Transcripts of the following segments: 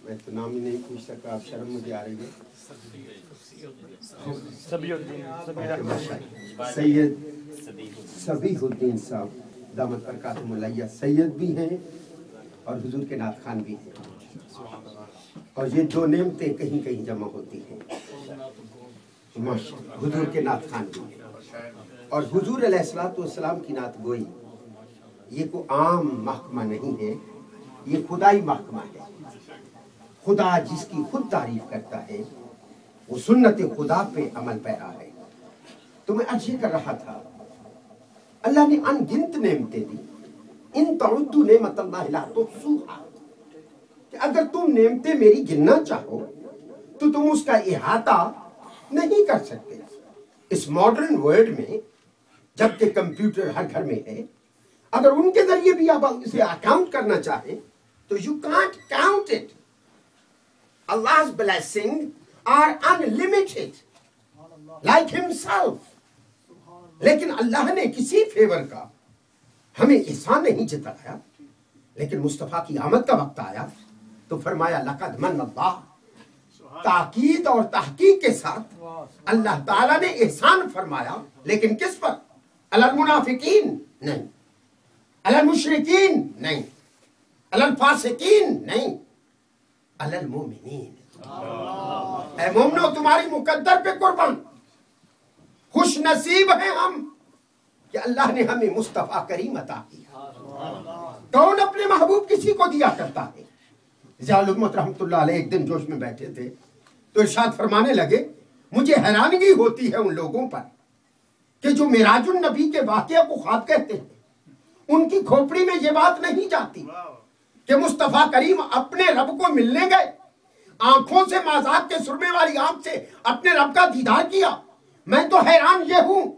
میں تو نام ہی نہیں پوچھ سکا، آپ شرم مجھے آ رہی ہے. سید صبیح الدین صاحب دامت برکاتہم العالیہ سید بھی ہیں اور حضور کے نعت خوان بھی ہیں، اور یہ دو نعمتیں کہیں کہیں جمع ہوتی ہیں. حضور کے نعت خوان بھی ہیں اور حضور علیہ الصلوۃ والسلام کی نعت گوئی. یہ کوئی عام محکمہ نہیں ہے، یہ خدائی محکمہ ہے. خدا جس کی خود تعریف کرتا ہے وہ سنت خدا پہ عمل پیرا ہے. تو میں عرض یہ کر رہا تھا، اللہ نے ان گنت نعمتیں دی. ان تعدوا نعمت اللہ لا تحصوها، کہ اگر تم نعمتیں میری گننا چاہو تو تم اس کا احاطہ نہیں کر سکتے. اس ماڈرن ورلڈ میں جبکہ کمپیوٹر ہر گھر میں ہے، اگر ان کے ذریعے بھی آپ اسے اکاؤنٹ کرنا چاہیں تو you can't count it. Allah's blessings are unlimited like himself. لیکن اللہ نے کسی فیور کا ہمیں احسان نہیں جتلایا. لیکن مصطفیٰ کی آمد کا وقت آیا تو فرمایا لقد من اللہ. تاکید اور تحقیق کے ساتھ اللہ تعالیٰ نے احسان فرمایا، لیکن کس پر؟ علی المنافقین نہیں، علی المشرکین نہیں، علی الفاسقین نہیں، علی المومنین. اے مومنو تمہاری مقدر پہ قربان. خوش نصیب ہیں ہم کہ اللہ نے ہمیں مصطفیٰ کریم عطا کیا. کون اپنے محبوب کسی کو دیا کرتا ہے؟ ضیاء الحکمت رحمۃ اللہ علیہ ایک دن جوش میں بیٹھے تھے تو ارشاد فرمانے لگے، مجھے حیرانگی ہوتی ہے ان لوگوں پر کہ جو معراج النبی کے واقعہ کو خواب کہتے ہیں، ان کی کھوپڑی میں یہ بات نہیں جاتی کہ مصطفیٰ کریم اپنے رب کو ملنے گئے، آنکھوں سے مازاد کے سرمے والی آنکھ سے اپنے رب کا دیدار کیا. میں تو حیران یہ ہوں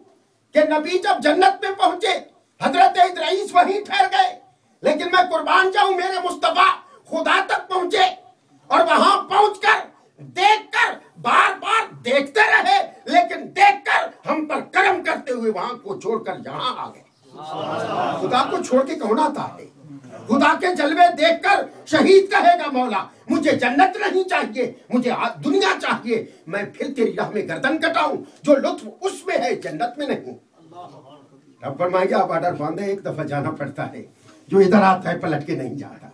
کہ نبی جب جنت میں پہنچے حضرت ادریس وہیں ٹھہر گئے، لیکن میں قربان جاؤں میرے مصطفیٰ خدا تک پہنچے اور وہاں پہنچ کر دیکھ کر بار بار دیکھتے رہے، لیکن دیکھ کر ہم پر کرم کرتے ہوئے وہاں کو چھوڑ کر یہاں آ گئے. خدا کو چھوڑ کے کون آتا ہے؟ خدا کے جلوے دیکھ کر شہید کہے گا مولا مجھے جنت نہیں چاہیے، مجھے دنیا چاہیے، میں پھر تیری راہ میں گردن کٹاؤں. جو لطف اس میں ہے جنت میں نہیں. رب فرمائے گا آپ آرڈر باندھے، ایک دفعہ جانا پڑتا ہے، جو ادھر آتا ہے پلٹ کے نہیں جاتا.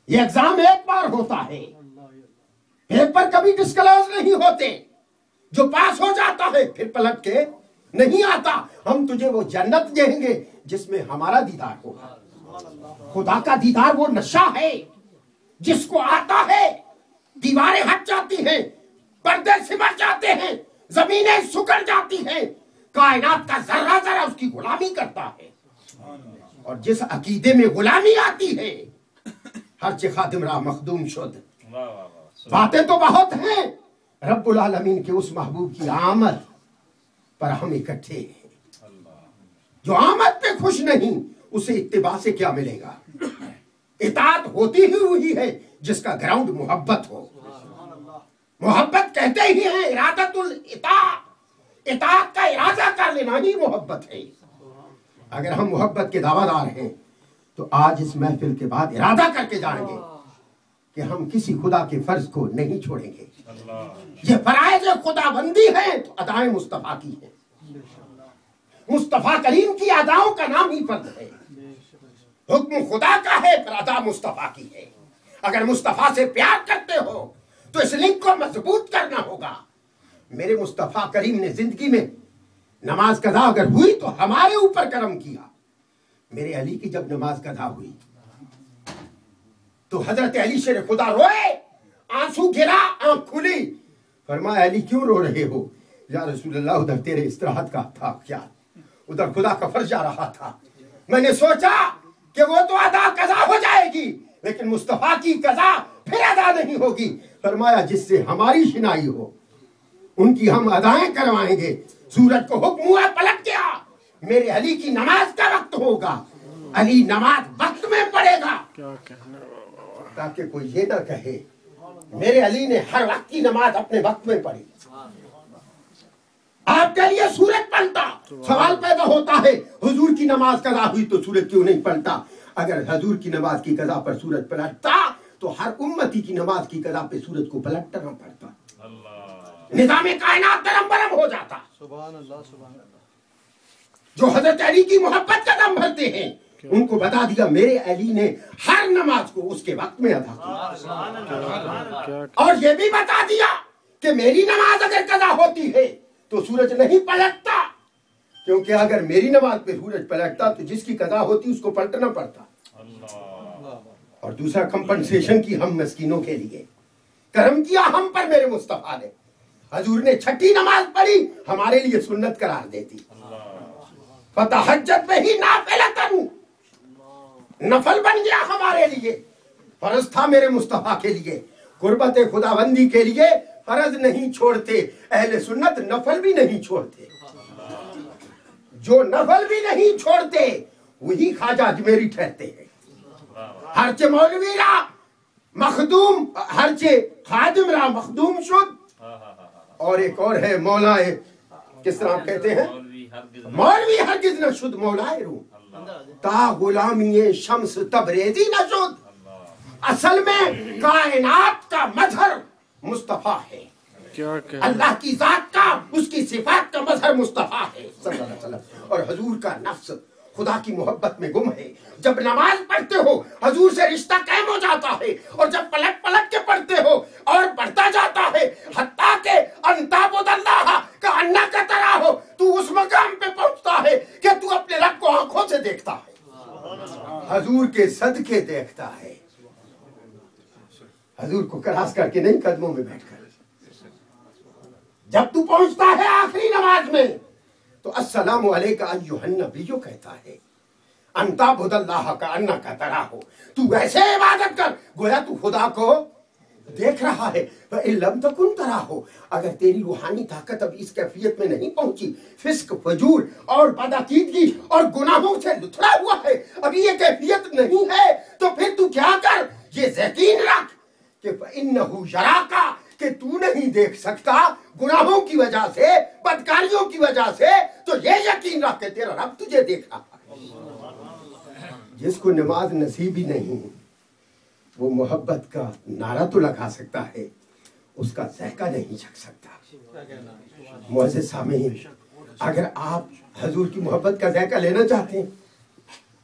یہ ایگزام ایک بار ہوتا ہے، پیپر کبھی ڈسکلوز نہیں ہوتے. جو پاس ہو جاتا ہے پھر پلٹ کے نہیں آتا. ہم تجھے وہ جنت دیں گے جس میں ہمارا دیدار ہوگا. خدا کا دیدار وہ نشہ ہے جس کو آتا ہے دیواریں ہٹ جاتی ہیں، پردے سمٹ جاتے ہیں، زمینیں سکڑ جاتی ہیں، کائنات کا ذرہ ذرہ اس کی غلامی کرتا ہے. اور جس عقیدے میں غلامی آتی ہے ہر چہ خادم را مخدوم شد. باتیں تو بہت ہیں رب العالمین کے اس محبوب کی آمد پر ہم اکٹھے ہیں. جو آمد پہ خوش نہیں اسے اتباع سے کیا ملے گا؟ اطاعت ہوتی ہی ہوئی ہے جس کا گراؤنڈ محبت ہو. محبت کہتے ہی ہیں ارادت الاطاعت، اطاعت کا ارادہ کر لینا ہی محبت ہے. اگر ہم محبت کے دعویٰ دار ہیں تو آج اس محفل کے بعد ارادہ کر کے جائیں گے کہ ہم کسی خدا کے فرض کو نہیں چھوڑیں گے. یہ فرائض خدا بندی ہے تو ادائیں مصطفیٰ کی ہیں. مصطفیٰ کریم کی اداؤں کا نام ہی فرض ہے. حکم خدا کا ہے پر ادا مصطفیٰ کی ہے. اگر مصطفیٰ سے پیار کرتے ہو تو اس لنک کو مضبوط کرنا ہوگا. میرے مصطفیٰ کریم نے زندگی میں نماز قضا اگر ہوئی تو ہمارے اوپر کرم کیا. میرے علی کی جب نماز قضا ہوئی تو حضرت علی شیر خدا روئے، آنسو گرا، آنکھ کھلی. فرمایا علی کیوں رو رہے ہو؟ یا رسول اللہ ادھر تیرے استراحت کا تھا خیال، ادھر خدا کا فرض جا رہا تھا. میں نے سوچا کہ وہ تو ادا قضا ہو جائے گی لیکن مصطفیٰ کی قضا پھر ادا نہیں ہوگی. فرمایا جس سے ہماری شنائی ہو ان کی ہم ادائیں کروائیں گے. سورج کو حکم ہوا پلٹ گیا، میرے علی کی نماز کا وقت ہوگا، علی نماز وقت میں پڑھے گا، تاکہ کوئی یہ نہ کہے میرے علی نے ہر وقت کی نماز اپنے وقت میں پڑھی. آپ کے لیے سورج پلٹا. سوال پیدا ہوتا ہے حضور کی نماز قضا ہوئی تو سورج کیوں نہیں پلٹا؟ اگر حضور کی نماز کی قضا پر سورج پلٹتا तो हर उम्मती की नमाज की कदा पे सूरज को पलटना पड़ता, निजाम कायनात दरम बरम हो जाता। सुभान अल्लाह, सुभान अल्लाह। जो हजरत अली की मोहब्बत का दम भरते हैं उनको बता दिया मेरे अली ने हर नमाज को उसके वक्त में अदा किया, और ये भी बता दिया कि मेरी नमाज अगर कदा होती है तो सूरज नहीं पलटता, क्योंकि अगर मेरी नमाज पे सूरज पलटता तो जिसकी कदा होती उसको पलटना पड़ता। और दूसरा कंपनसेशन की हम मस्कीनों के लिए करम किया हम पर मेरे मुस्तफा ने। हजूर ने छठी नमाज पढ़ी, हमारे लिए सुन्नत करार देती। फतहज्जत में ही नाफिलतन, नफल बन गया हमारे लिए, फर्ज था मेरे मुस्तफा के लिए। कुर्बत खुदाबंदी के लिए फर्ज नहीं छोड़ते, अहले सुन्नत नफल भी नहीं छोड़ते। जो नफल भी नहीं छोड़ते वही ख्वाजा अजमेरी ठहरते हैं। हरचे मौलवी रा मखदूम, हरचे खादिम रा मखदूम शुद, और एक और है मौलाए, किस तरह कहते हैं, मौलवी हरगिज न शुद मौलाए रू ता गुलामी शम्स तबरेजी न शुद। असल में कायनात का मजहर मुस्तफा है, अल्लाह की जात का, उसकी सिफात का मजहर मुस्तफा है सल्लल्लाहु अलैहि वसल्लम। और हजूर का नफ्स खुदा की मोहब्बत में गुम है। जब नमाज पढ़ते हो हजूर से रिश्ता कायम हो जाता है, और जब पलट पलट के पढ़ते हो और बढ़ता जाता है, हत्ता के अंताबुदल्लाह का अन्ना का तरह हो, तू उस मकाम पे पहुंचता है कि तू अपने रब को आंखों से देखता है, हजूर के सदके देखता है, हजूर को क्रॉस करके नहीं, कदमों में बैठकर। जब तू पहुंचता है आखिरी नमाज में तो अस्सलामु अलैका अय्युहन नबिय्यु कहता है, अंता बुदल्लाह का अन्ना का तरह हो, तू वैसे इबादत कर गोया तू खुदा को देख रहा है। इल्लम तकुन तरह हो, अगर तेरी रूहानी ताकत अब इस कैफियत में नहीं पहुंची, फिस्क फजूर और बदअकीदगी और गुनाहों से लुथड़ा हुआ है, अभी ये कैफियत नहीं है, तो फिर तू क्या कर, ये यकीन रख कि इन्नहु यराका, कि तू नहीं देख सकता गुनाहों की वजह से, बदकारियों की वजह से, तो ये यकीन रख के तेरा रब तुझे देख रहा है। जिसको नमाज नसीब ही नहीं वो मोहब्बत का नारा तो लगा सकता है, उसका ज़ायका नहीं चख सकता। मुअज़्ज़िज़ सामीन, अगर आप हजूर की मोहब्बत का ज़ायका लेना चाहते हैं,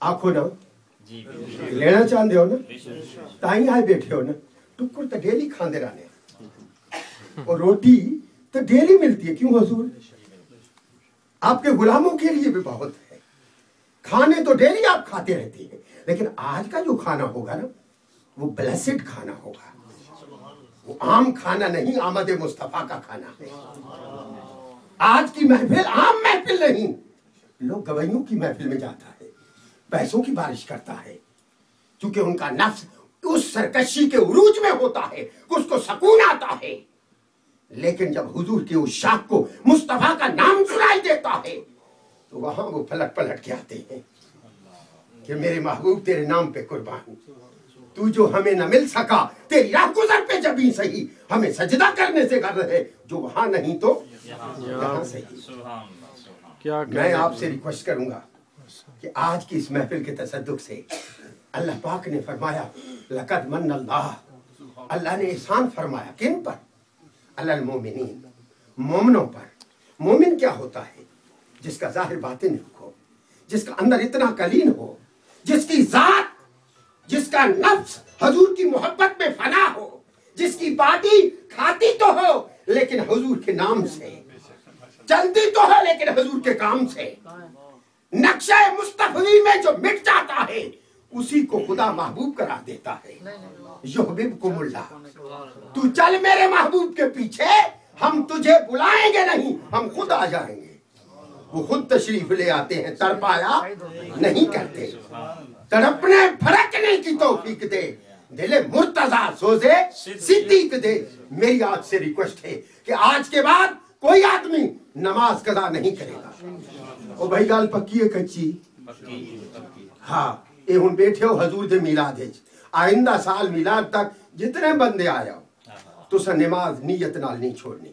आखो ना लेना चाहते हो ना, ताई आए बैठे हो ना, टुकुर तो डेली खाते रहने, और रोटी तो डेली मिलती है, क्यों हजूर? आपके गुलामों के लिए भी बहुत है, खाने तो डेली आप खाते रहते हैं, लेकिन आज का जो खाना होगा ना वो ब्लेसेड खाना होगा, वो आम खाना नहीं, आमद मुस्तफा का खाना है। आज की महफिल आम महफिल नहीं, लोग गवैयों की महफिल में जाता है, पैसों की बारिश करता है, क्योंकि उनका नफ्स उस सरकशी के उरूज में होता है, उसको सुकून आता है। लेकिन जब हुजूर के उस शाख को मुस्तफा का नाम सुनाई देता है तो वहां वो पलट पलट के आते हैं कि मेरे महबूब तेरे नाम पे कुर्बान, तू जो हमें न मिल सका, तेरी राह गुजर पे जब ही सही, हमें सजदा करने से कर रहे, जो वहां नहीं तो यहाँ सही। मैं आपसे रिक्वेस्ट करूंगा कि आज की इस महफिल के तसद्दुक से अल्लाह पाक ने फरमाया, लक़द मन्नल्लाह, अल्लाह ने एहसान फरमाया, किन पर? अल्लाह मोमिनीन, मोमिनों पर। मोमिन क्या होता है? जिसका जाहिर बातिन हो, जिसका अंदर इतना कलीन हो, जिसकी जात, जिसका नफ्स हजूर की मोहब्बत में फना हो, जिसकी बाती खाती तो हो लेकिन हजूर के नाम से, चलती तो है लेकिन हजूर के काम से, नक्शा मुस्तफवी में जो मिट जाता है उसी को खुदा महबूब करार देता है। युहबिबकुमुल्लाह, तू चल मेरे महबूब के पीछे, हम तुझे बुलाएंगे नहीं, हम खुद आ जाएंगे। वो खुद तशरीफ ले आते हैं, तड़पाया नहीं करते, तड़पने फरकने की तौफीक दे, दिले मुर्तजा सोजे सिद्दीक दे। मेरी आज से रिक्वेस्ट है कि आज के बाद कोई आदमी नमाज कदा नहीं करेगा। ओ भाई गाल पक्की है कच्ची? हाँ, ये हुन बैठे हो हजूर दे मिलाद है, आइंदा साल मिलाद तक जितने बंदे आया तो सा नमाज नीयत नाल नहीं छोड़नी,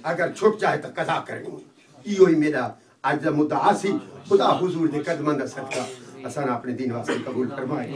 अगर छुट जाए तो कदा करनी। इहो ही मेरा आज दा मुद्दा सी। खुदा हुजूर दे कदमां दा सदका असां अपने दीन वास्ते कबूल फरमाए।